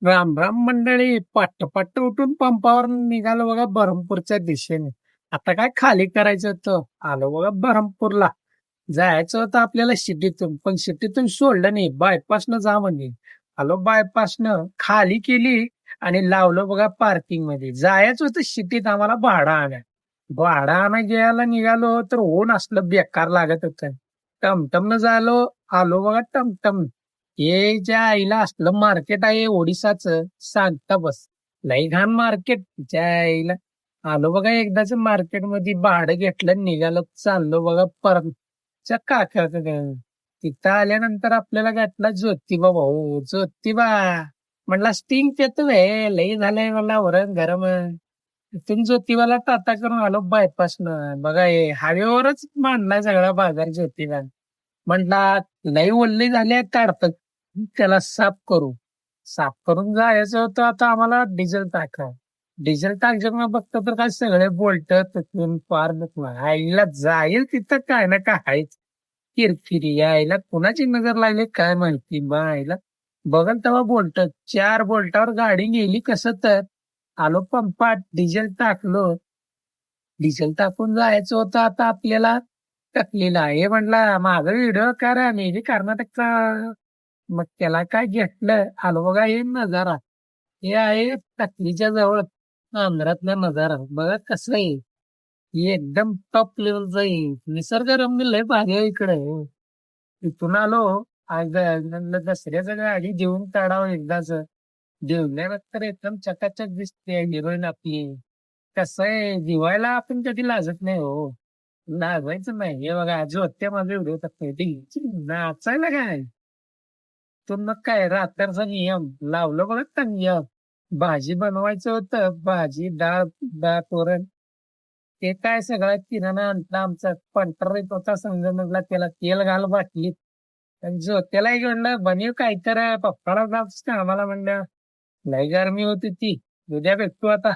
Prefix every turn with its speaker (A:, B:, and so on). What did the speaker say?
A: राम राम मंडळी. पट्ट पट्ट उठून पंपावर निघालो बघा बरहमपूरच्या दिशेने. आता काय खाली करायचं होतं, आलो बघा बरहमपूरला. जायचं होतं आपल्याला सिटीतून, पण सिटीतून सोडलं नाही, बायपासनं जा म्हणजे. आलो बायपासनं खाली केली आणि लावलं बघा पार्किंग मध्ये. जायचं होतं सिटीत आम्हाला भाडं आणाय. भाडं आणाय घ्यायला निघालो तर ऊन असलं बेकार लागत होतं. टमटमनं झालो, आलो बघा टमटम. हे ज्या आईला असलं मार्केट आहे ओडिसाचं, सांगता बस. लई घाण मार्केट ज्या आईला. आलो बघा एकदाच मार्केट मध्ये भाडं घेतलं, निघालो चाललो बघा परत काकाचं घर. तिथं आल्यानंतर आपल्याला गाठला ज्योतिबा भाऊ. ज्योतिबा म्हणला स्टिंग पेतो हे, लई झालंय मला वरण गरम. तिथून ज्योतिबाला टाटा करून आलो बायपासनं. बघा हे हायवेवरच मांडलाय सगळा बाजार ज्योतिबा. म्हणला लई ओल्ली झाली आहे काढतात, त्याला साफ करू. साफ करून जायचं होतं आता आम्हाला डिझेल टाका. डिझेल टाकताना बघतो तर काय सगळे बोलत तुटून पार आईला जाईल तिथं काय ना काय आहेच. किरकिरी आईला कुणाची नजर लागली काय माहिती बा आईला. बघल तेव्हा बोलत 4 बोल्टावर गाडी गेली कसं तर. आलो पंपात डिझेल टाकलो. डिझेल टाकून जायचं होतं आता आपल्याला टकलीला. हे म्हटलं माझा व्हिडिओ करा, मी बी कर्नाटकचा. मग त्याला काय घेतलं, आलो बघा हे नजारा. हे आहे टकलीच्या जवळ आंध्रातला नजारा. बघा कसं आहे. हे एकदम टॉप लेवलचं आहे. निसर्गरम्य लय भारी आहे इकडे. इथून आलो. आज दसऱ्याचं गाडी देऊन काढावं एकदाच. जेवल्यानंतर एकदम चकाचक दिसते हिरोईन आपली. कसं आहे दिवायला आपण कधी लाजत नाही हो. लाजायचं नाही. हे बघा आजी होत्या माझे व्हिडिओ नाचायला काय. तो मग काय रात्रीचा नियम लावलं बघा का नियम. भाजी बनवायचं होतं, भाजी डाळ डाळ तोरण. ते काय सगळं किराणा आणला आमचा पंटर येत होता संगमनेरला, त्याला तेल घाल बाटलीत. आणि जो त्याला म्हणलं बनव काय तर पप्पाला कामाला म्हणलं. लय गरमी होती ती. उद्या भेटतो आता.